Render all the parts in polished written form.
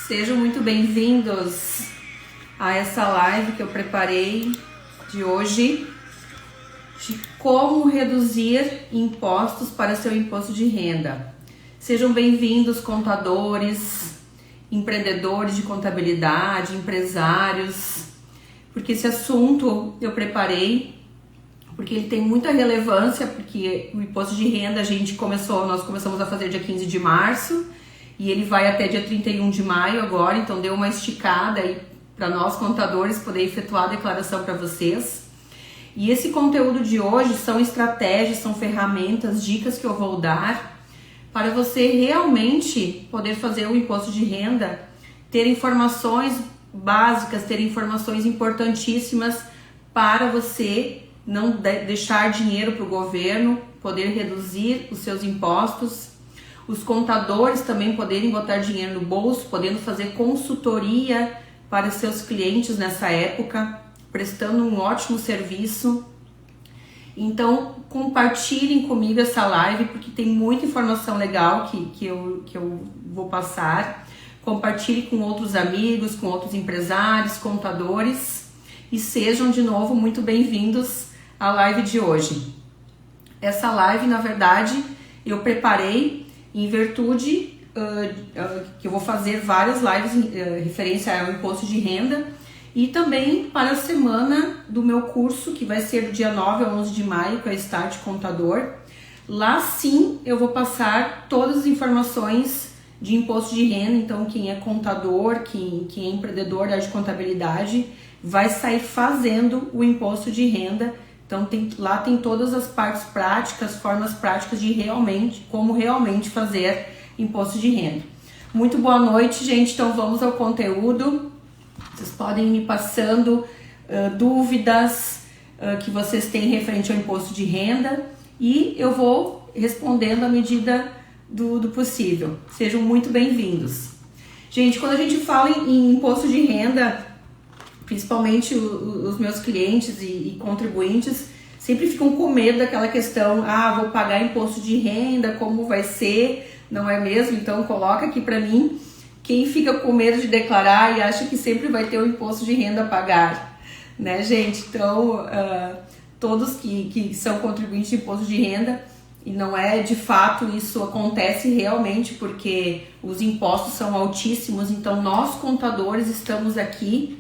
Sejam muito bem-vindos a essa live que eu preparei de hoje de como reduzir impostos para seu imposto de renda. Sejam bem-vindos contadores, empreendedores de contabilidade, empresários, porque esse assunto eu preparei porque ele tem muita relevância, porque o imposto de renda nós começamos a fazer dia 15 de março e ele vai até dia 31 de maio agora, então deu uma esticada aí para nós contadores poder efetuar a declaração para vocês. E esse conteúdo de hoje são estratégias, são ferramentas, dicas que eu vou dar para você realmente poder fazer o imposto de renda, ter informações básicas, ter informações importantíssimas para você não deixar dinheiro para o governo, poder reduzir os seus impostos, os contadores também poderem botar dinheiro no bolso, podendo fazer consultoria para seus clientes nessa época, prestando um ótimo serviço. Então compartilhem comigo essa live, porque tem muita informação legal que eu vou passar. Compartilhe com outros amigos, com outros empresários, contadores, e sejam de novo muito bem-vindos à live de hoje. Essa live, na verdade, eu preparei em virtude que eu vou fazer várias lives em referência ao imposto de renda e também para a semana do meu curso, que vai ser do dia 9 a 11 de maio, que é Start Contador. Lá sim eu vou passar todas as informações de imposto de renda, então quem é contador, quem é empreendedor da área de contabilidade vai sair fazendo o imposto de renda. Então lá tem todas as partes práticas, formas práticas de como realmente fazer imposto de renda. Muito boa noite, gente. Então vamos ao conteúdo. Vocês podem ir me passando dúvidas que vocês têm referente ao imposto de renda e eu vou respondendo à medida do possível. Sejam muito bem-vindos. Gente, quando a gente fala em imposto de renda, principalmente os meus clientes e contribuintes sempre ficam com medo daquela questão, vou pagar imposto de renda, como vai ser, não é mesmo? Então coloca aqui para mim quem fica com medo de declarar e acha que sempre vai ter o imposto de renda a pagar, né, gente? Então, todos que são contribuintes de imposto de renda, e não é de fato, isso acontece realmente porque os impostos são altíssimos, então nós contadores estamos aqui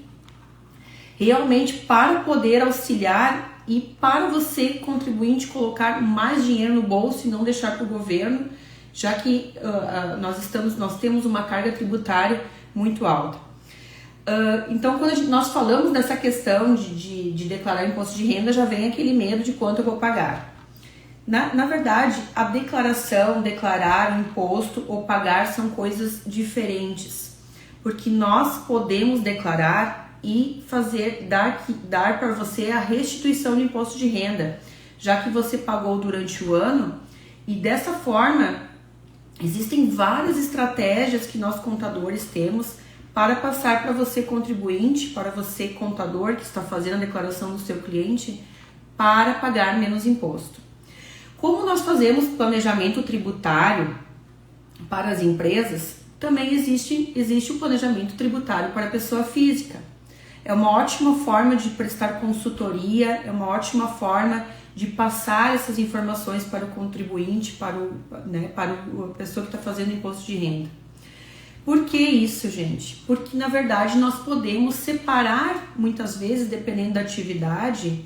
realmente para poder auxiliar e para você, contribuinte, colocar mais dinheiro no bolso e não deixar para o governo, já que nós temos uma carga tributária muito alta. Então, quando nós falamos dessa questão de declarar imposto de renda, já vem aquele medo de quanto eu vou pagar. Na verdade, a declaração, declarar o imposto ou pagar são coisas diferentes, porque nós podemos declarar e dar para você a restituição do imposto de renda, já que você pagou durante o ano, e dessa forma existem várias estratégias que nós contadores temos para passar para você contribuinte, para você contador que está fazendo a declaração do seu cliente, para pagar menos imposto. Como nós fazemos planejamento tributário para as empresas, também existe o planejamento tributário para a pessoa física. É uma ótima forma de prestar consultoria, é uma ótima forma de passar essas informações para o contribuinte, para a pessoa que está fazendo imposto de renda. Por que isso, gente? Porque, na verdade, nós podemos separar, muitas vezes, dependendo da atividade,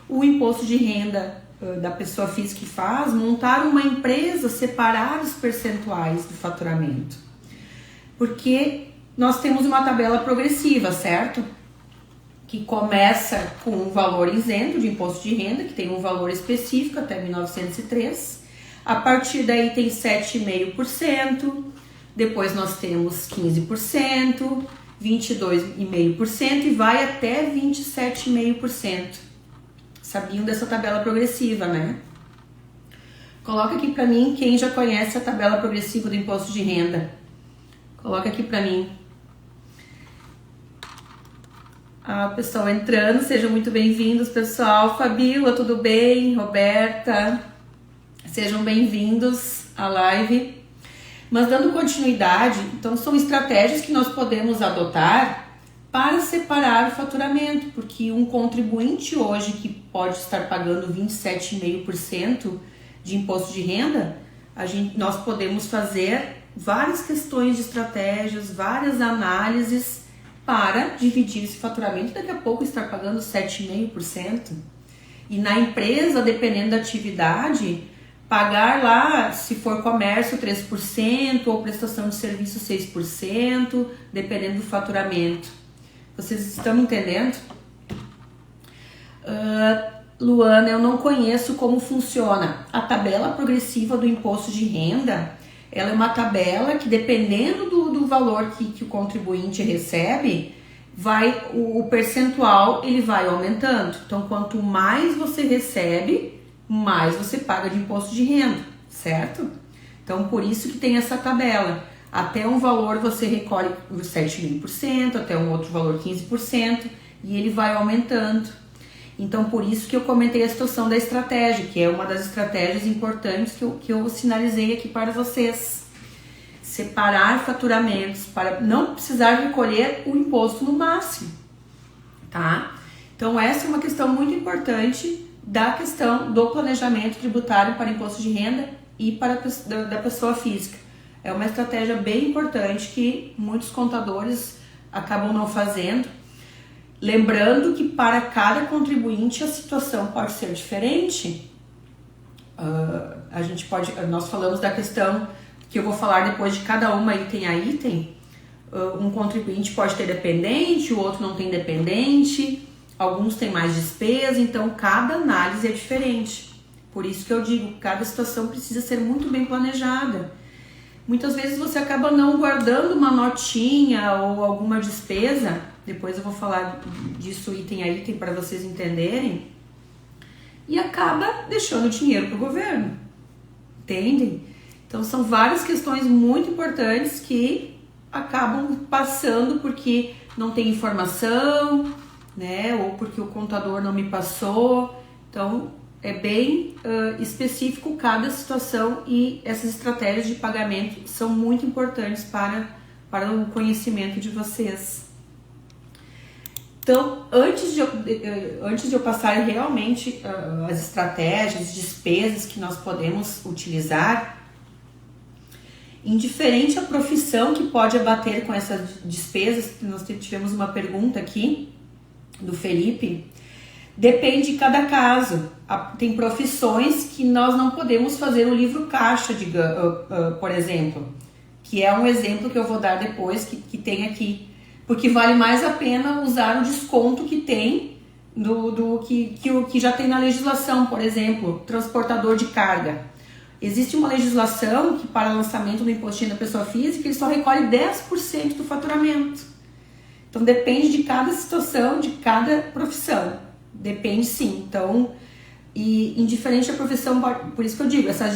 o imposto de renda da pessoa física que faz, montar uma empresa, separar os percentuais do faturamento. Porque nós temos uma tabela progressiva, certo? Que começa com um valor isento de imposto de renda, que tem um valor específico até 1903. A partir daí tem 7,5%, depois nós temos 15%, 22,5% e vai até 27,5%. Sabiam dessa tabela progressiva, né? Coloca aqui para mim quem já conhece a tabela progressiva do imposto de renda. Coloca aqui para mim. Pessoal entrando, sejam muito bem-vindos, pessoal. Fabíola, tudo bem? Roberta, sejam bem-vindos à live. Mas dando continuidade, então são estratégias que nós podemos adotar para separar o faturamento, porque um contribuinte hoje que pode estar pagando 27,5% de imposto de renda, nós podemos fazer várias questões de estratégias, várias análises para dividir esse faturamento, daqui a pouco estar pagando 7,5%. E na empresa, dependendo da atividade, pagar lá, se for comércio, 3% ou prestação de serviço 6%, dependendo do faturamento. Vocês estão entendendo? Luana, eu não conheço como funciona. A tabela progressiva do imposto de renda, ela é uma tabela que, dependendo do valor que o contribuinte recebe, o percentual ele vai aumentando. Então, quanto mais você recebe, mais você paga de imposto de renda, certo? Então, por isso que tem essa tabela. Até um valor você recolhe 7,5%, até um outro valor 15%, e ele vai aumentando. Então, por isso que eu comentei a situação da estratégia, que é uma das estratégias importantes que eu sinalizei aqui para vocês. Separar faturamentos para não precisar recolher o imposto no máximo, tá? Então, essa é uma questão muito importante da questão do planejamento tributário para imposto de renda e para da pessoa física. É uma estratégia bem importante que muitos contadores acabam não fazendo. Lembrando que para cada contribuinte a situação pode ser diferente. Nós falamos da questão que eu vou falar depois de cada uma item a item. Um contribuinte pode ter dependente, o outro não tem dependente, alguns têm mais despesa, então cada análise é diferente. Por isso que eu digo, cada situação precisa ser muito bem planejada. Muitas vezes você acaba não guardando uma notinha ou alguma despesa, depois eu vou falar disso item a item para vocês entenderem, e acaba deixando dinheiro para o governo, entendem? Então são várias questões muito importantes que acabam passando porque não tem informação, né? Ou porque o contador não me passou. Então é bem específico cada situação e essas estratégias de pagamento são muito importantes para o conhecimento de vocês. Então, antes de eu passar realmente as estratégias, despesas que nós podemos utilizar, indiferente à profissão que pode abater com essas despesas, nós tivemos uma pergunta aqui do Felipe, depende de cada caso. Tem profissões que nós não podemos fazer o livro caixa, por exemplo, que é um exemplo que eu vou dar depois, que tem aqui, porque vale mais a pena usar o desconto que tem que já tem na legislação, por exemplo, transportador de carga. Existe uma legislação que para lançamento do imposto de renda da pessoa física ele só recolhe 10% do faturamento. Então depende de cada situação, de cada profissão. Depende sim. Então, e indiferente da profissão, por isso que eu digo, essas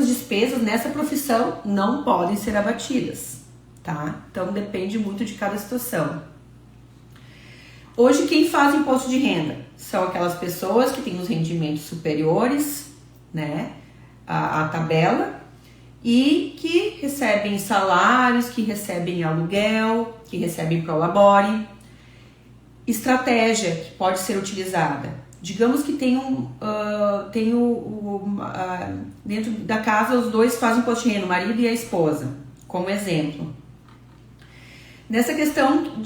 despesas nessa profissão não podem ser abatidas, tá? Então depende muito de cada situação. Hoje quem faz imposto de renda são aquelas pessoas que têm os rendimentos superiores, né, a tabela, e que recebem salários, que recebem aluguel, que recebem prolabore. Estratégia que pode ser utilizada. Digamos que dentro da casa os dois fazem imposto de renda, o marido e a esposa, como exemplo. Nessa questão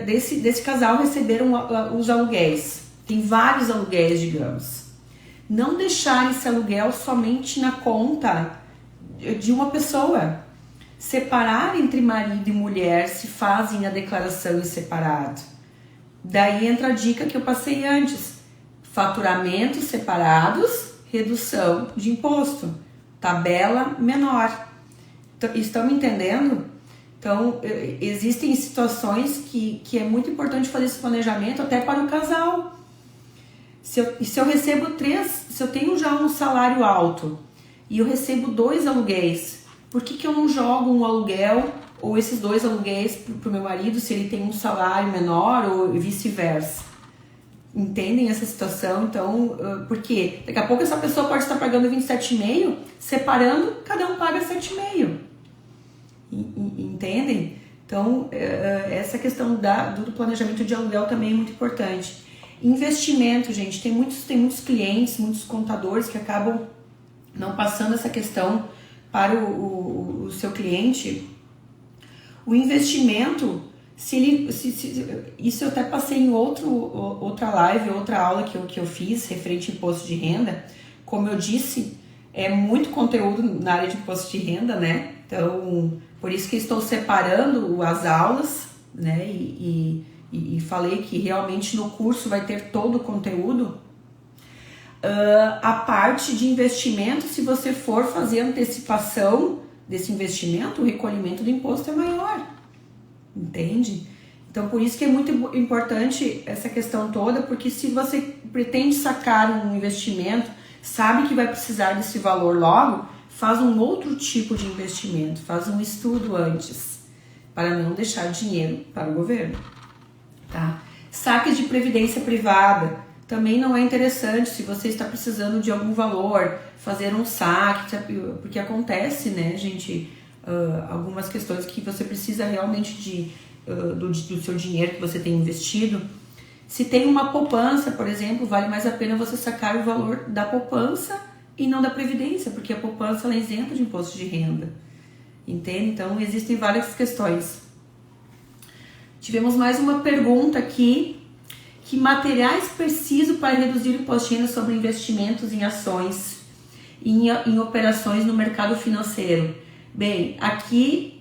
desse casal receberam os aluguéis, tem vários aluguéis, digamos. Não deixar esse aluguel somente na conta de uma pessoa. Separar entre marido e mulher se fazem a declaração em separado. Daí entra a dica que eu passei antes. Faturamentos separados, redução de imposto. Tabela menor. Estão me entendendo? Então, existem situações que é muito importante fazer esse planejamento até para o casal. Se eu recebo se eu tenho já um salário alto e eu recebo 2 aluguéis, por que eu não jogo um aluguel ou esses 2 aluguéis para o meu marido se ele tem um salário menor ou vice-versa? Entendem essa situação? Então, porque daqui a pouco essa pessoa pode estar pagando 27,5, separando, cada um paga 7,5. entendem? Então, essa questão do planejamento de aluguel também é muito importante. Investimento, gente, tem muitos clientes, muitos contadores que acabam não passando essa questão para o seu cliente. O investimento, isso eu até passei em outra live, outra aula que eu fiz referente ao imposto de renda. Como eu disse, é muito conteúdo na área de imposto de renda, né? Então, por isso que estou separando as aulas, né? E falei que realmente no curso vai ter todo o conteúdo. A parte de investimento, se você for fazer antecipação desse investimento, o recolhimento do imposto é maior, entende? Então, por isso que é muito importante essa questão toda, porque se você pretende sacar um investimento, sabe que vai precisar desse valor logo, faz um outro tipo de investimento, faz um estudo antes, para não deixar dinheiro para o governo, tá? Saques de previdência privada, também não é interessante se você está precisando de algum valor, fazer um saque, porque acontece, né, gente, algumas questões que você precisa realmente do seu dinheiro que você tem investido. Se tem uma poupança, por exemplo, vale mais a pena você sacar o valor da poupança e não da previdência, porque a poupança ela é isenta de imposto de renda, entende? Então, existem várias questões. Tivemos mais uma pergunta aqui. Que materiais preciso para reduzir o imposto de renda sobre investimentos em ações e em operações no mercado financeiro? Bem, aqui,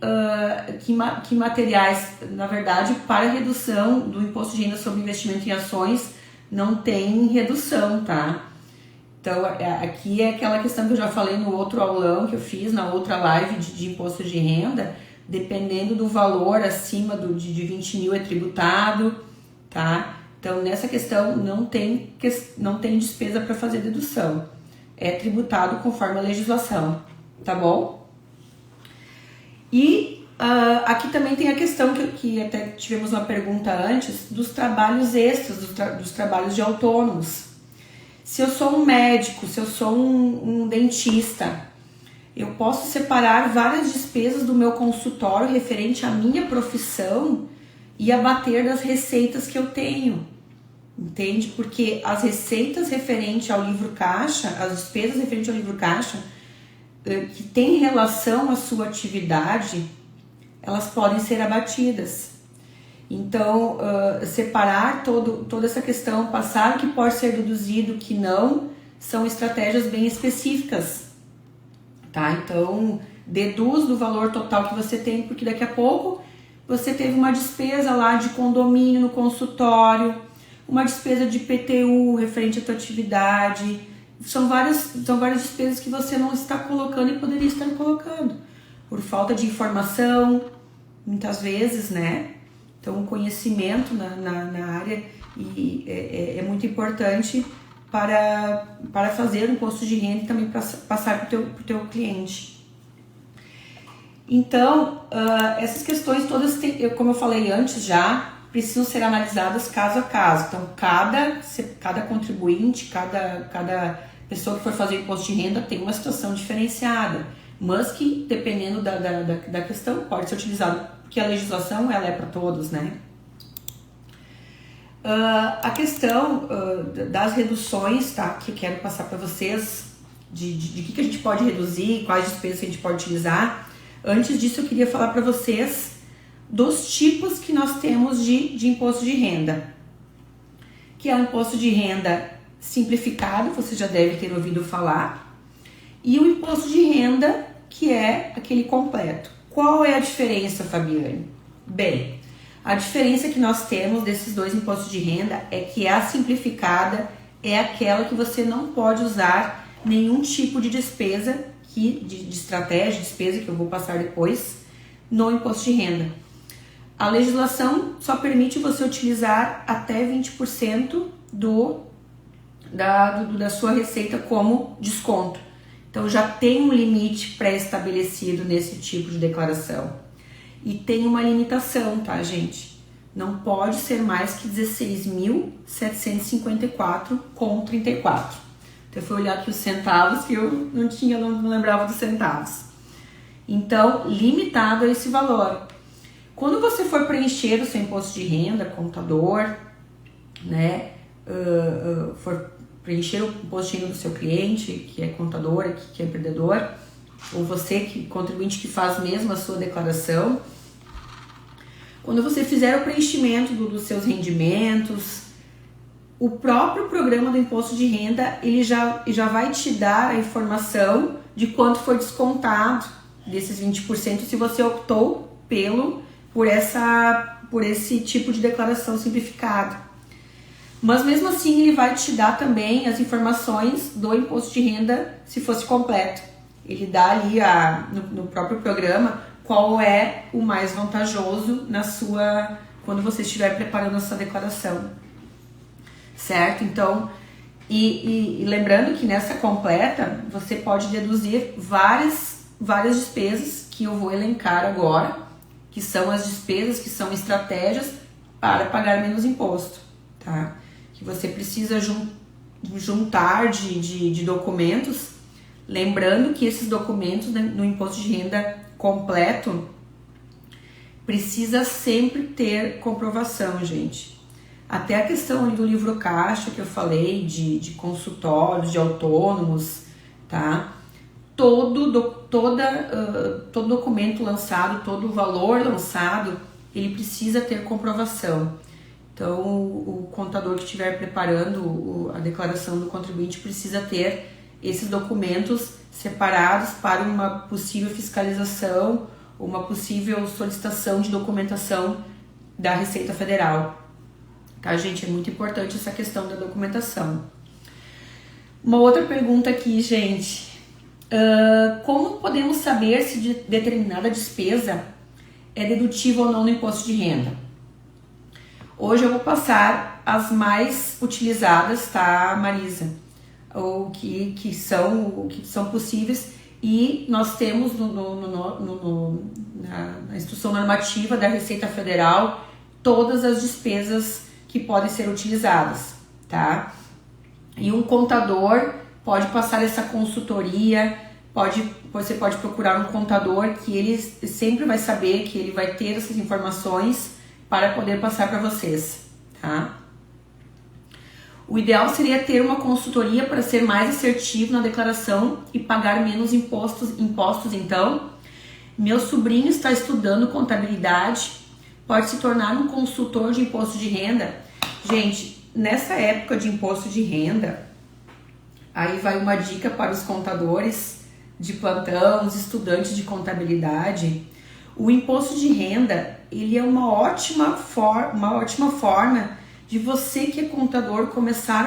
que materiais, na verdade, para redução do imposto de renda sobre investimento em ações, não tem redução, tá? Então, aqui é aquela questão que eu já falei no outro aulão que eu fiz, na outra live de imposto de renda, dependendo do valor acima de 20 mil é tributado, tá? Então, nessa questão, não tem despesa para fazer dedução. É tributado conforme a legislação, tá bom? E aqui também tem a questão que até tivemos uma pergunta antes, dos trabalhos extras, dos trabalhos de autônomos. Se eu sou um médico, se eu sou um dentista, eu posso separar várias despesas do meu consultório referente à minha profissão e abater das receitas que eu tenho, entende? Porque as receitas referentes ao livro caixa, as despesas referentes ao livro caixa, que tem relação à sua atividade, elas podem ser abatidas. Então, separar toda essa questão, passar o que pode ser deduzido, o que não, são estratégias bem específicas, tá? Então, deduz do valor total que você tem, porque daqui a pouco você teve uma despesa lá de condomínio no consultório, uma despesa de PTU referente à tua atividade. São várias despesas que você não está colocando e poderia estar colocando, por falta de informação, muitas vezes, né? Então, o conhecimento na área é muito importante para fazer um imposto de renda e também para passar para o teu cliente. Então, essas questões todas, como eu falei antes já, precisam ser analisadas caso a caso. Então, cada contribuinte, cada pessoa que for fazer imposto de renda tem uma situação diferenciada, mas que, dependendo da questão, pode ser utilizado, porque a legislação ela é para todos, né? A questão das reduções, tá? Que eu quero passar para vocês, de que a gente pode reduzir, quais despesas que a gente pode utilizar. Antes disso, eu queria falar para vocês dos tipos que nós temos de imposto de renda, que é o imposto de renda simplificado, você já deve ter ouvido falar, e o imposto de renda, que é aquele completo. Qual é a diferença, Fabiane? Bem, a diferença que nós temos desses dois impostos de renda é que a simplificada é aquela que você não pode usar nenhum tipo de despesa, de estratégia, de despesa, que eu vou passar depois, no imposto de renda. A legislação só permite você utilizar até 20% da sua receita como desconto. Então, já tem um limite pré-estabelecido nesse tipo de declaração. E tem uma limitação, tá, gente? Não pode ser mais que 16.754,34. Então, eu fui olhar aqui os centavos, que eu não lembrava dos centavos. Então, limitado a esse valor. Quando você for preencher o seu imposto de renda, contador, né, for preencher o imposto de renda do seu cliente, que é contador, que é empreendedor, ou você, que contribuinte que faz mesmo a sua declaração, quando você fizer o preenchimento dos seus rendimentos, o próprio programa do imposto de renda, ele já vai te dar a informação de quanto foi descontado desses 20% se você optou por esse tipo de declaração simplificada. Mas mesmo assim ele vai te dar também as informações do imposto de renda se fosse completo. Ele dá ali no próprio programa qual é o mais vantajoso quando você estiver preparando a sua declaração. Certo? Então, e lembrando que nessa completa você pode deduzir várias despesas que eu vou elencar agora, que são as despesas, que são estratégias para pagar menos imposto, tá? Que você precisa juntar de documentos, lembrando que esses documentos no imposto de renda completo precisa sempre ter comprovação, gente. Até a questão do livro caixa que eu falei, de consultórios, de autônomos, tá? Todo documento lançado, todo valor lançado, ele precisa ter comprovação. Então, o contador que estiver preparando a declaração do contribuinte precisa ter esses documentos separados para uma possível fiscalização, uma possível solicitação de documentação da Receita Federal. Tá, gente? É muito importante essa questão da documentação. Uma outra pergunta aqui, gente. Como podemos saber se determinada despesa é dedutível ou não no imposto de renda? Hoje eu vou passar as mais utilizadas, tá, Marisa? Ou que são possíveis, e nós temos na instrução normativa da Receita Federal todas as despesas que podem ser utilizadas, tá? E um contador pode passar essa consultoria, você pode procurar um contador que ele sempre vai saber, que ele vai ter essas informações para poder passar para vocês, tá? O ideal seria ter uma consultoria para ser mais assertivo na declaração e pagar menos impostos. Então, meu sobrinho está estudando contabilidade, pode se tornar um consultor de imposto de renda. Gente, nessa época de imposto de renda, aí vai uma dica para os contadores de plantão, os estudantes de contabilidade. O imposto de renda, ele é uma ótima forma de você que é contador começar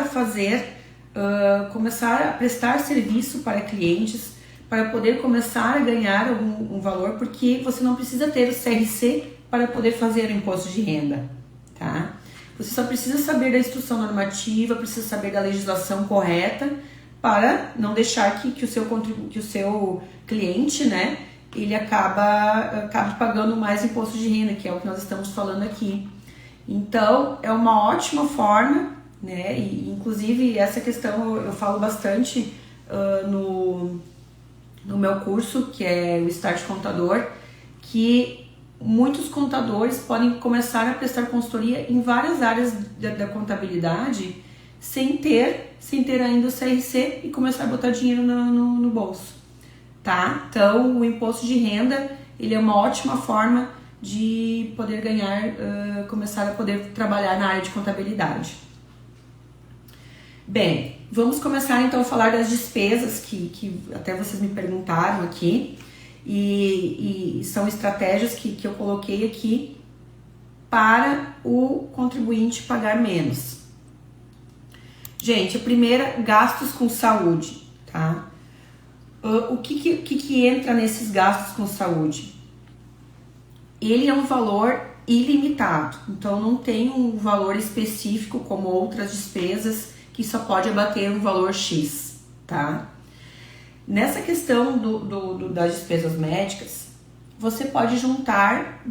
a prestar serviço para clientes, para poder começar a ganhar um valor, porque você não precisa ter o CRC para poder fazer o imposto de renda, tá? Você só precisa saber da instrução normativa, precisa saber da legislação correta para não deixar que o seu cliente, né, ele acabe pagando mais imposto de renda, que é o que nós estamos falando aqui. Então, é uma ótima forma, né, e inclusive essa questão eu falo bastante no meu curso, que é o Start Contador, que muitos contadores podem começar a prestar consultoria em várias áreas da contabilidade sem ter ainda o CRC e começar a botar dinheiro no bolso, tá? Então, o imposto de renda, ele é uma ótima forma de poder começar a poder trabalhar na área de contabilidade. Bem, vamos começar então a falar das despesas que até vocês me perguntaram aqui, e são estratégias que eu coloquei aqui para o contribuinte pagar menos. Gente, a primeira, gastos com saúde, tá? O que entra nesses gastos com saúde? Ele é um valor ilimitado, então não tem um valor específico como outras despesas que só pode abater um valor X, tá? Nessa questão das despesas médicas, você pode juntar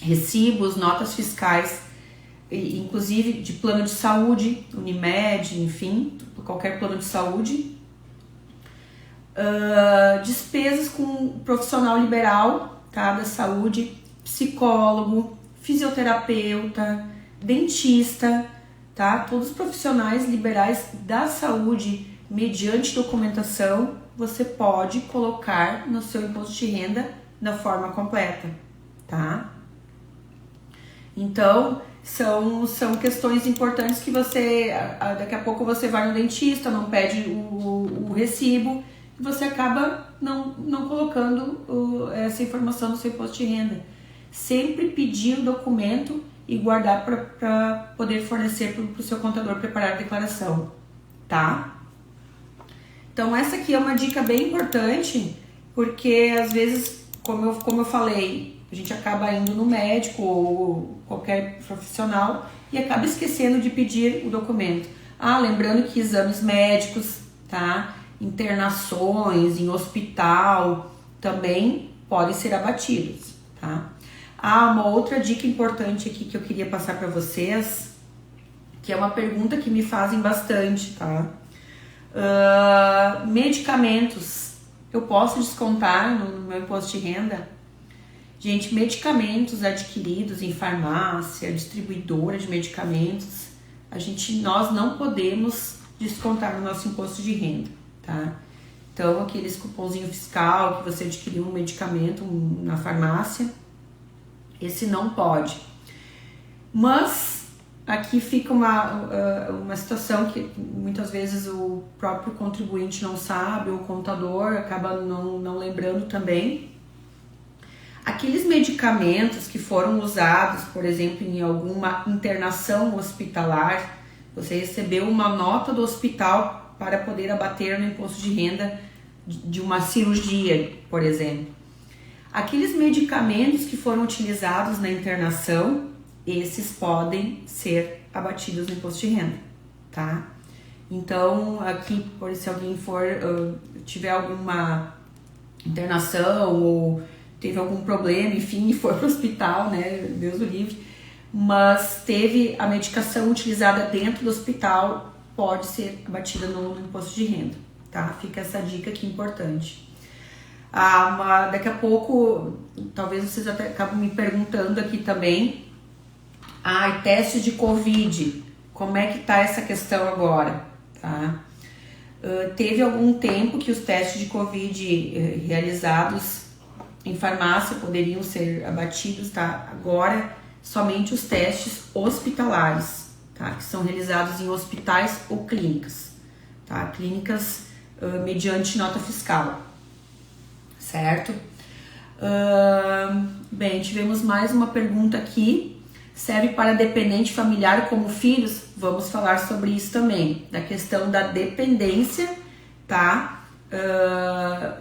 recibos, notas fiscais, inclusive de plano de saúde, Unimed, enfim, qualquer plano de saúde, Despesas com profissional liberal, tá, da saúde, psicólogo, fisioterapeuta, dentista, tá? Todos os profissionais liberais da saúde, mediante documentação, você pode colocar no seu imposto de renda da forma completa, tá? Então, são questões importantes que você, daqui a pouco você vai no dentista, não pede o recibo, e você acaba não colocando essa informação no seu imposto de renda. Sempre pedir o documento e guardar para poder fornecer para o seu contador preparar a declaração, tá? Então essa aqui é uma dica bem importante, porque às vezes, como eu falei, a gente acaba indo no médico ou qualquer profissional e acaba esquecendo de pedir o documento. Lembrando que exames médicos, tá? Internações em hospital também podem ser abatidos, tá? Uma outra dica importante aqui que eu queria passar para vocês, que é uma pergunta que me fazem bastante, tá? Medicamentos, eu posso descontar no meu imposto de renda? Gente, medicamentos adquiridos em farmácia, distribuidora de medicamentos, nós não podemos descontar no nosso imposto de renda, tá? Então, aqueles cupomzinho fiscal que você adquiriu um medicamento na farmácia, esse não pode. Mas aqui fica uma situação que muitas vezes o próprio contribuinte não sabe, ou o contador acaba não lembrando também. Aqueles medicamentos que foram usados, por exemplo, em alguma internação hospitalar, você recebeu uma nota do hospital para poder abater no imposto de renda de uma cirurgia, por exemplo. Aqueles medicamentos que foram utilizados na internação, esses podem ser abatidos no imposto de renda, tá? Então, aqui, se alguém tiver alguma internação ou teve algum problema, enfim, e foi para o hospital, né, Deus o livre, mas teve a medicação utilizada dentro do hospital, pode ser abatida no imposto de renda, tá? Fica essa dica aqui importante. Daqui a pouco, talvez vocês até acabem me perguntando aqui também, testes de Covid, como é que tá essa questão agora, tá? Teve algum tempo que os testes de Covid realizados em farmácia poderiam ser abatidos, tá? Agora, somente os testes hospitalares, tá? Que são realizados em hospitais ou clínicas, tá? Clínicas mediante nota fiscal, certo? Bem, tivemos mais uma pergunta aqui. Serve para dependente familiar como filhos? Vamos falar sobre isso também, da questão da dependência, tá?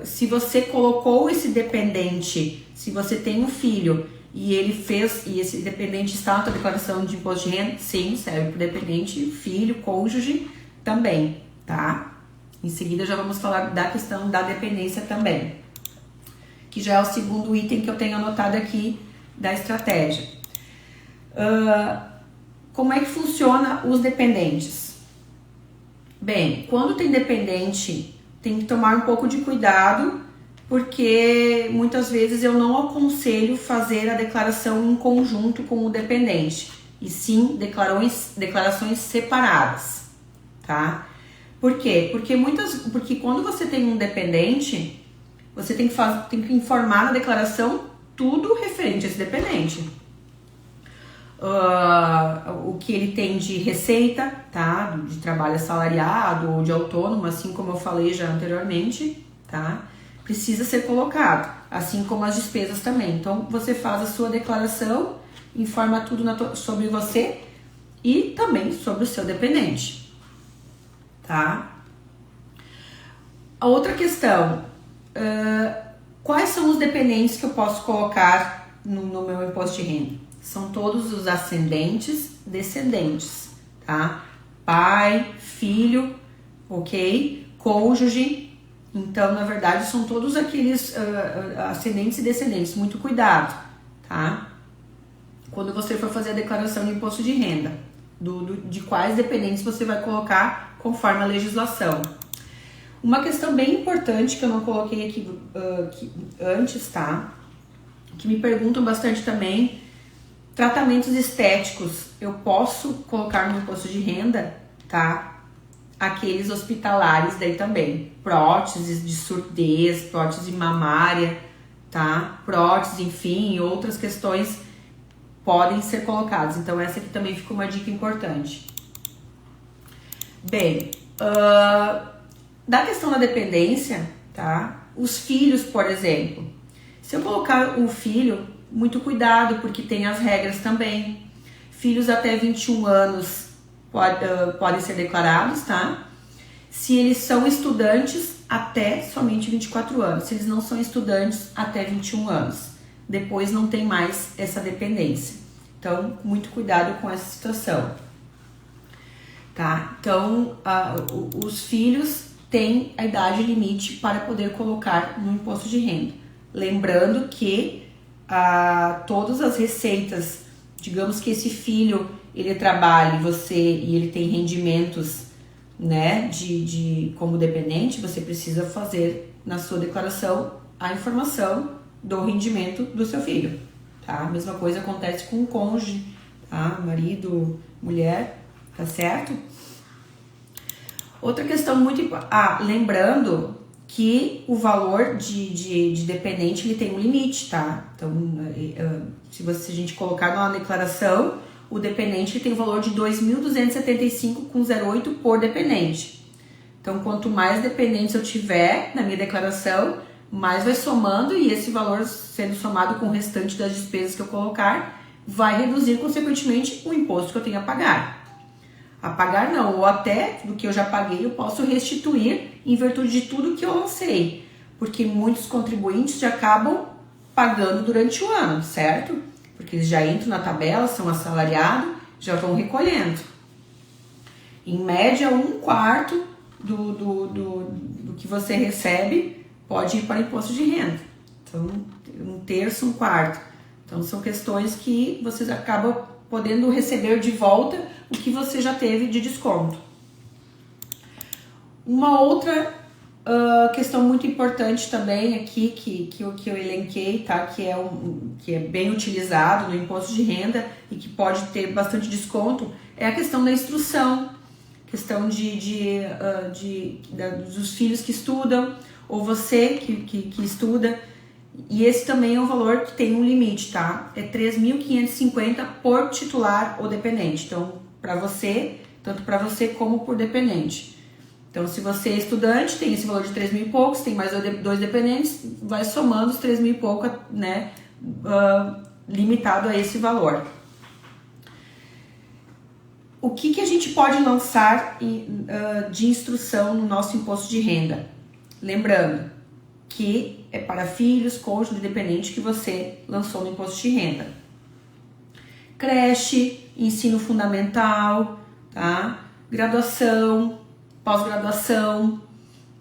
Se você colocou esse dependente, se você tem um filho e esse dependente está na sua declaração de imposto de renda, sim, serve para dependente, filho, cônjuge também, tá? Em seguida já vamos falar da questão da dependência também, que já é o segundo item que eu tenho anotado aqui da estratégia. Como é que funciona os dependentes? Bem, quando tem dependente, tem que tomar um pouco de cuidado, porque muitas vezes eu não aconselho fazer a declaração em conjunto com o dependente, e sim declarações separadas, tá? Por quê? Porque quando você tem um dependente, você tem que informar na declaração tudo referente a esse dependente. O que ele tem de receita, tá? De trabalho assalariado ou de autônomo, assim como eu falei já anteriormente, tá? Precisa ser colocado, assim como as despesas também. Então, você faz a sua declaração, informa tudo sobre você e também sobre o seu dependente, tá? A outra questão, quais são os dependentes que eu posso colocar no meu imposto de renda? São todos os ascendentes, descendentes, tá? Pai, filho, ok? Cônjuge. Então, na verdade, são todos aqueles ascendentes e descendentes. Muito cuidado, tá? Quando você for fazer a declaração de imposto de renda, de quais dependentes você vai colocar conforme a legislação. Uma questão bem importante que eu não coloquei aqui antes, tá? Que me perguntam bastante também, tratamentos estéticos, eu posso colocar no imposto de renda, tá? Aqueles hospitalares daí também, próteses de surdez, prótese mamária, tá? Prótese, enfim, outras questões podem ser colocadas. Então essa aqui também fica uma dica importante. Bem, da questão da dependência, tá? Os filhos, por exemplo. Se eu colocar um filho, muito cuidado, porque tem as regras também. Filhos até 21 anos podem ser declarados, tá? Se eles são estudantes, até somente 24 anos. Se eles não são estudantes, até 21 anos. Depois não tem mais essa dependência. Então, muito cuidado com essa situação. Tá? Então, os filhos têm a idade limite para poder colocar no imposto de renda. Lembrando que todas as receitas, digamos que esse filho ele trabalhe e ele tem rendimentos, né, como dependente, você precisa fazer na sua declaração a informação do rendimento do seu filho, tá? A mesma coisa acontece com o cônjuge, tá? Marido, mulher, tá certo? Outra questão muito importante, lembrando que o valor de dependente ele tem um limite, tá? Então, se a gente colocar na declaração, o dependente tem o valor de R$ 2.275,08 por dependente. Então, quanto mais dependentes eu tiver na minha declaração, mais vai somando, e esse valor sendo somado com o restante das despesas que eu colocar, vai reduzir, consequentemente, o imposto que eu tenho a pagar. A pagar não, ou até do que eu já paguei, eu posso restituir em virtude de tudo que eu lancei. Porque muitos contribuintes já acabam pagando durante o ano, certo? Porque eles já entram na tabela, são assalariados, já vão recolhendo. Em média, 1/4 do que você recebe pode ir para imposto de renda. Então, 1/3, 1/4. Então, são questões que vocês acabam podendo receber de volta o que você já teve de desconto. Uma outra questão muito importante também aqui que eu elenquei, tá? Que é bem utilizado no imposto de renda e que pode ter bastante desconto, é a questão da instrução, questão dos filhos que estudam, ou você que estuda, e esse também é um valor que tem um limite, tá? É R$ 3.550 por titular ou dependente, então tanto para você como por dependente. Então, se você é estudante, tem esse valor de 3 mil e poucos, tem mais 2 dependentes, vai somando os 3 mil e pouco, né, limitado a esse valor. O que a gente pode lançar de instrução no nosso imposto de renda? Lembrando que é para filhos, cônjuge e dependente que você lançou no imposto de renda. Creche, ensino fundamental, tá? Graduação, pós-graduação,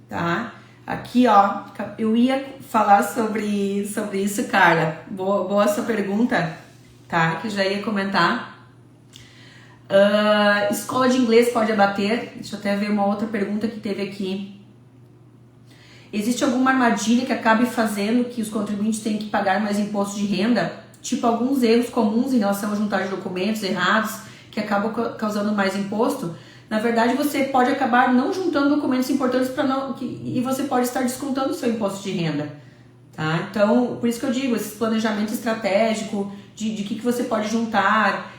tá? Aqui, ó, eu ia falar sobre isso, Carla. Boa sua pergunta, tá? Que eu já ia comentar. Escola de inglês pode abater? Deixa eu até ver uma outra pergunta que teve aqui. Existe alguma armadilha que acabe fazendo que os contribuintes tenham que pagar mais imposto de renda? Tipo, alguns erros comuns em relação a juntar de documentos errados que acabam causando mais imposto? Na verdade, você pode acabar não juntando documentos importantes e você pode estar descontando o seu imposto de renda, tá? Então, por isso que eu digo, esse planejamento estratégico de que você pode juntar.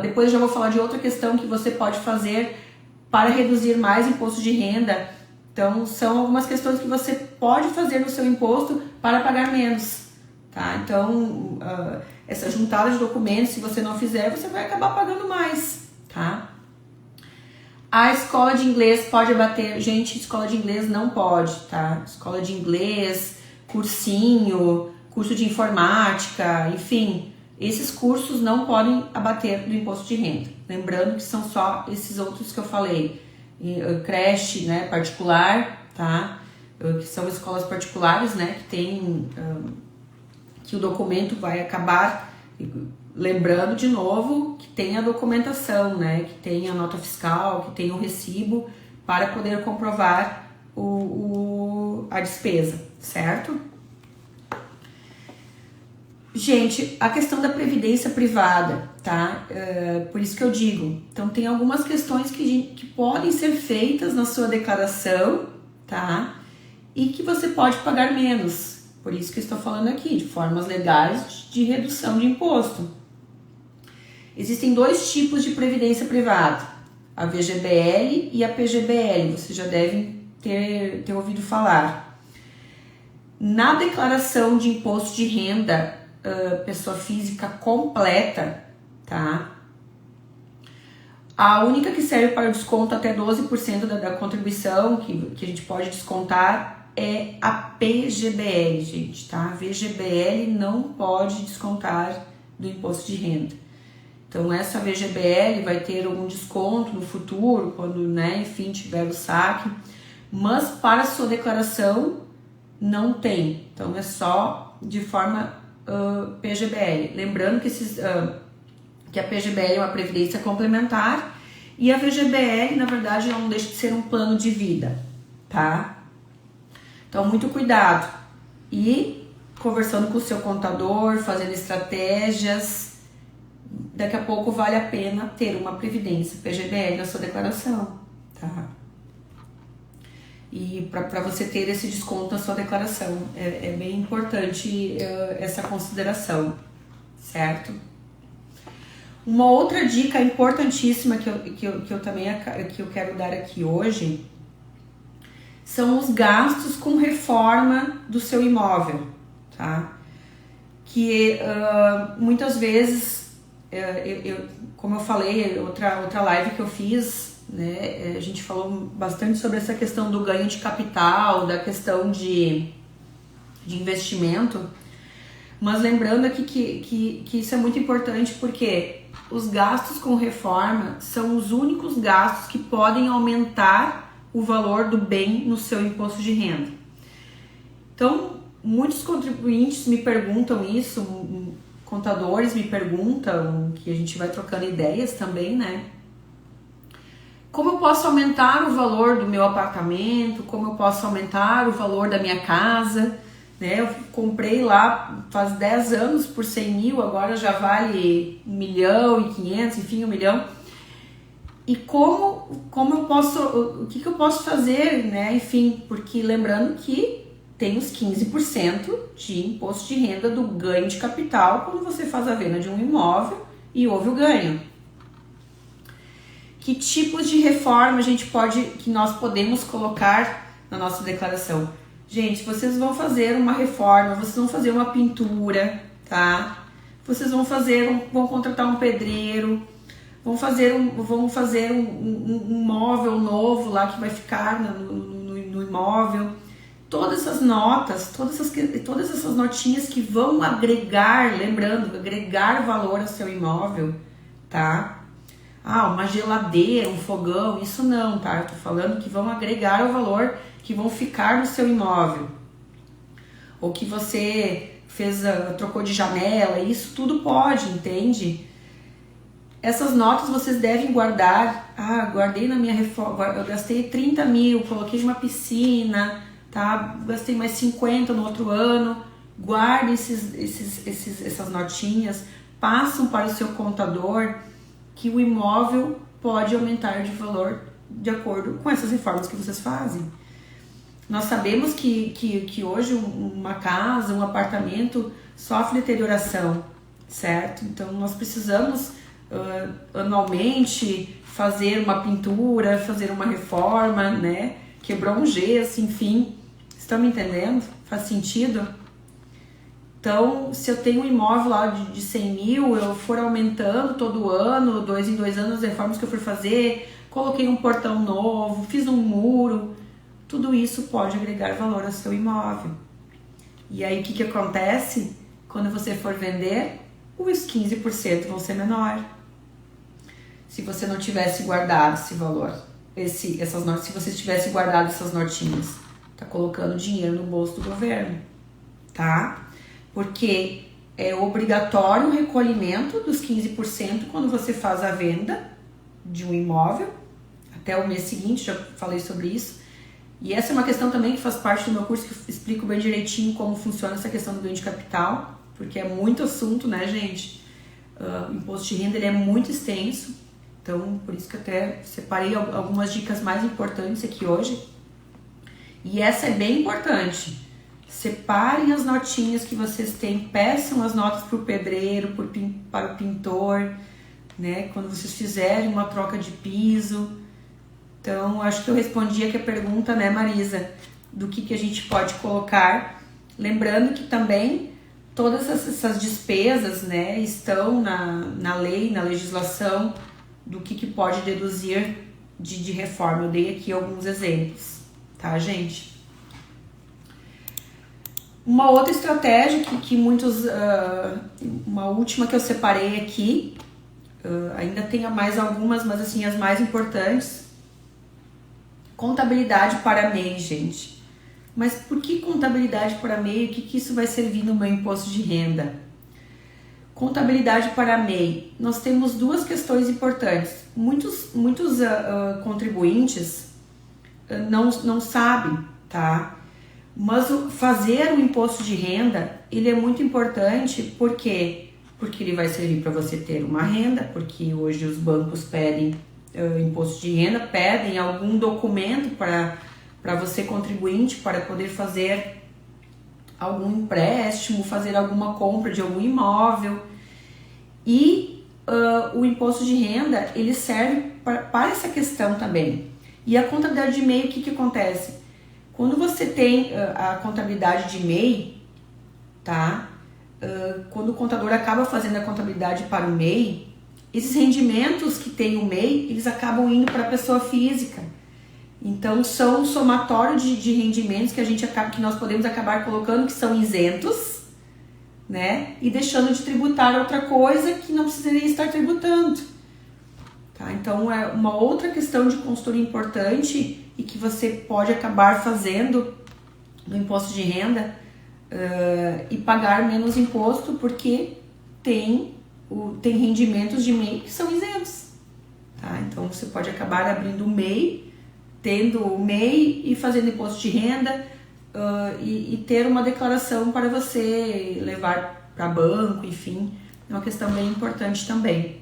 Depois eu já vou falar de outra questão que você pode fazer para reduzir mais imposto de renda. Então, são algumas questões que você pode fazer no seu imposto para pagar menos, tá? Então, essa juntada de documentos, se você não fizer, você vai acabar pagando mais, tá? A escola de inglês pode abater? Gente, escola de inglês não pode, tá? Escola de inglês, cursinho, curso de informática, enfim, esses cursos não podem abater do imposto de renda. Lembrando que são só esses outros que eu falei. Creche, né, particular, tá? Que são escolas particulares, né, que tem que o documento vai acabar, lembrando de novo que tem a documentação, né, que tem a nota fiscal, que tem o recibo para poder comprovar a despesa, certo? Gente, a questão da previdência privada, tá? Por isso que eu digo. Então, tem algumas questões que podem ser feitas na sua declaração, tá? E que você pode pagar menos. Por isso que eu estou falando aqui, de formas legais de redução de imposto. Existem dois tipos de previdência privada, a VGBL e a PGBL. Vocês já devem ter ouvido falar. Na declaração de imposto de renda, pessoa física completa, tá? A única que serve para desconto até 12% da contribuição que a gente pode descontar é a PGBL, gente, tá? A VGBL não pode descontar do imposto de renda. Então, essa VGBL vai ter algum desconto no futuro, quando, né, enfim, tiver o saque, mas para a sua declaração não tem. Então, é só de forma PGBL. Lembrando que a PGBL é uma previdência complementar e a VGBL, na verdade, não deixa de ser um plano de vida, tá? Então, muito cuidado. E conversando com o seu contador, fazendo estratégias, daqui a pouco vale a pena ter uma previdência PGBL na sua declaração, tá? E para você ter esse desconto na sua declaração, é bem importante essa consideração, certo? Uma outra dica importantíssima que eu quero dar aqui hoje são os gastos com reforma do seu imóvel, tá? Que muitas vezes, como eu falei, outra live que eu fiz, né, a gente falou bastante sobre essa questão do ganho de capital, da questão de investimento, mas lembrando aqui que isso é muito importante porque os gastos com reforma são os únicos gastos que podem aumentar o valor do bem no seu imposto de renda. Então, muitos contribuintes me perguntam isso, contadores me perguntam, que a gente vai trocando ideias também, né? Como eu posso aumentar o valor do meu apartamento? Como eu posso aumentar o valor da minha casa? Né? Eu comprei lá faz 10 anos por 100 mil, agora já vale 1.500.000, enfim, 1 milhão. E como eu posso, o que eu posso fazer, né? Enfim, porque lembrando que tem os 15% de imposto de renda do ganho de capital quando você faz a venda de um imóvel e houve o ganho. Que tipos de reforma que nós podemos colocar na nossa declaração? Gente, vocês vão fazer uma reforma, vocês vão fazer uma pintura, tá? Vocês vão contratar um pedreiro, vão fazer um móvel novo lá que vai ficar no imóvel. Todas essas notas, todas essas notinhas que vão agregar, lembrando, agregar valor ao seu imóvel, tá? Uma geladeira, um fogão, isso não, tá? Eu tô falando que vão agregar o valor, que vão ficar no seu imóvel. Ou que você trocou de janela, isso tudo pode, entende? Essas notas vocês devem guardar. Guardei na minha reforma, eu gastei 30 mil, coloquei uma piscina, tá? Gastei mais 50 no outro ano. Guardem essas notinhas, passam para o seu contador, que o imóvel pode aumentar de valor de acordo com essas reformas que vocês fazem. Nós sabemos que hoje uma casa, um apartamento sofre deterioração, certo? Então nós precisamos anualmente fazer uma pintura, fazer uma reforma, né? Quebrou um gesso, enfim. Estão me entendendo? Faz sentido? Então, se eu tenho um imóvel lá de 100 mil, eu for aumentando todo ano, 2 em 2 anos, as reformas que eu for fazer, coloquei um portão novo, fiz um muro, tudo isso pode agregar valor ao seu imóvel. E aí, o que acontece? Quando você for vender, os 15% vão ser menor. Se você não tivesse guardado esse valor, essas notas, se você tivesse guardado essas notinhas, tá colocando dinheiro no bolso do governo, tá? Porque é obrigatório o recolhimento dos 15% quando você faz a venda de um imóvel, até o mês seguinte, já falei sobre isso, E essa é uma questão também que faz parte do meu curso, que eu explico bem direitinho como funciona essa questão do ganho de capital, porque é muito assunto, né, gente? O imposto de renda ele é muito extenso, então por isso que eu até separei algumas dicas mais importantes aqui hoje. E essa é bem importante. Separem as notinhas que vocês têm, peçam as notas para o pedreiro, para o pintor, né? Quando vocês fizerem uma troca de piso. Então, acho que eu respondi aqui a pergunta, né, Marisa, do que a gente pode colocar. Lembrando que também todas essas despesas, né, estão na lei, na legislação, do que pode deduzir de reforma. Eu dei aqui alguns exemplos, tá, gente? Uma outra estratégia que muitos... uma última que eu separei aqui, ainda tem mais algumas, mas assim, as mais importantes. Contabilidade para MEI, gente. Mas por que contabilidade para MEI? O que isso vai servir no meu imposto de renda? Contabilidade para MEI. Nós temos duas questões importantes. Muitos contribuintes não sabem, tá? Mas fazer o imposto de renda, ele é muito importante, por quê? Porque ele vai servir para você ter uma renda, porque hoje os bancos pedem imposto de renda, pedem algum documento para você contribuinte, para poder fazer algum empréstimo, fazer alguma compra de algum imóvel. E o imposto de renda, ele serve para essa questão também. E a contabilidade de MEI, o que acontece? Quando você tem a contabilidade de MEI, tá? Quando o contador acaba fazendo a contabilidade para o MEI, esses rendimentos que tem o MEI, eles acabam indo para a pessoa física. Então, são um somatório de rendimentos que nós podemos acabar colocando que são isentos, né? E deixando de tributar outra coisa que não precisaria estar tributando. Tá? Então, é uma outra questão de consultoria importante e que você pode acabar fazendo no imposto de renda e pagar menos imposto porque tem rendimentos de MEI que são isentos. Tá? Então, você pode acabar abrindo o MEI, tendo o MEI e fazendo imposto de renda e ter uma declaração para você levar para banco, enfim, é uma questão bem importante também.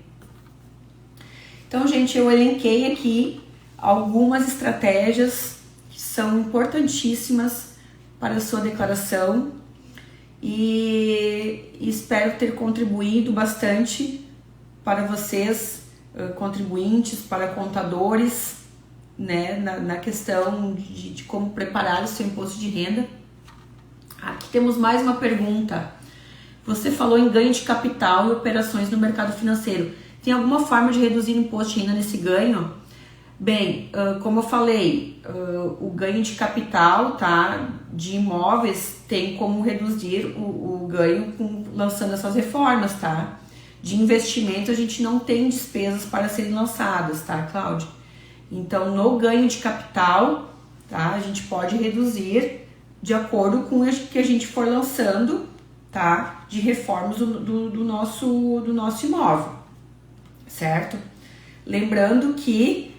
Então, gente, eu elenquei aqui algumas estratégias que são importantíssimas para a sua declaração e espero ter contribuído bastante para vocês, contribuintes, para contadores, né, na questão de como preparar o seu imposto de renda. Aqui temos mais uma pergunta. Você falou em ganho de capital e operações no mercado financeiro. Tem alguma forma de reduzir o imposto de renda nesse ganho? Bem, como eu falei, o ganho de capital, tá, de imóveis tem como reduzir o ganho lançando essas reformas, tá? De investimento a gente não tem despesas para serem lançadas, tá, Cláudia? Então, no ganho de capital, tá, a gente pode reduzir de acordo com o que a gente for lançando, tá, de reformas do nosso imóvel, certo? Lembrando que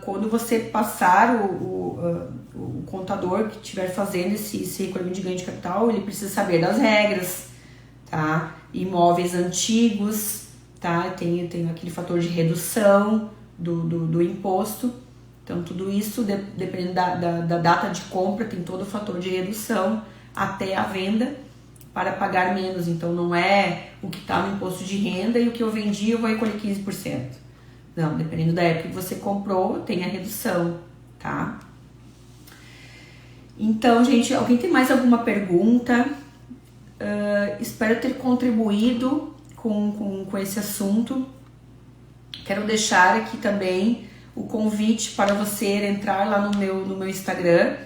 quando você passar o contador que estiver fazendo esse recolhimento de ganho de capital, ele precisa saber das regras, tá? Imóveis antigos, tá? Tem aquele fator de redução do imposto. Então, tudo isso, dependendo da data de compra, tem todo o fator de redução até a venda para pagar menos. Então, não é o que está no imposto de renda e o que eu vendi eu vou recolher 15%. Não, dependendo da época que você comprou, tem a redução, tá? Então, gente, alguém tem mais alguma pergunta? Espero ter contribuído com esse assunto. Quero deixar aqui também o convite para você entrar lá no meu Instagram.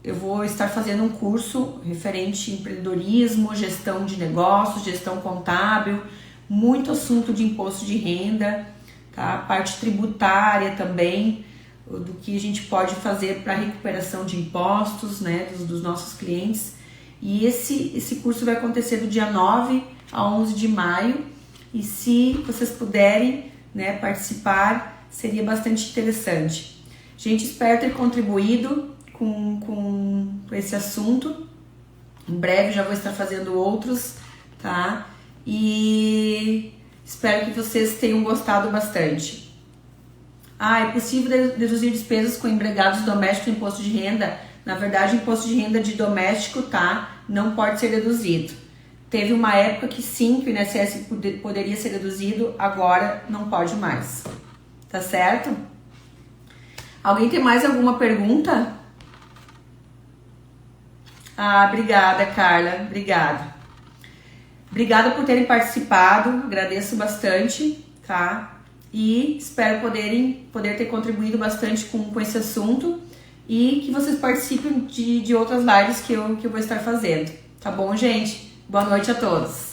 Eu vou estar fazendo um curso referente a empreendedorismo, gestão de negócios, gestão contábil, muito assunto de imposto de renda, tá? Parte tributária também, do que a gente pode fazer para recuperação de impostos, né, dos nossos clientes. E esse curso vai acontecer do dia 9 a 11 de maio. E se vocês puderem, né, participar, seria bastante interessante. Gente, espero ter contribuído com esse assunto. Em breve já vou estar fazendo outros, tá? E espero que vocês tenham gostado bastante. É possível deduzir despesas com empregados domésticos do imposto de renda? Na verdade, o imposto de renda de doméstico, tá? Não pode ser deduzido. Teve uma época que sim, que o INSS poderia ser deduzido, agora não pode mais. Tá certo? Alguém tem mais alguma pergunta? Obrigada, Carla. Obrigada por terem participado. Agradeço bastante, tá? E espero poder ter contribuído bastante com esse assunto e que vocês participem de outras lives que eu vou estar fazendo. Tá bom, gente? Boa noite a todos.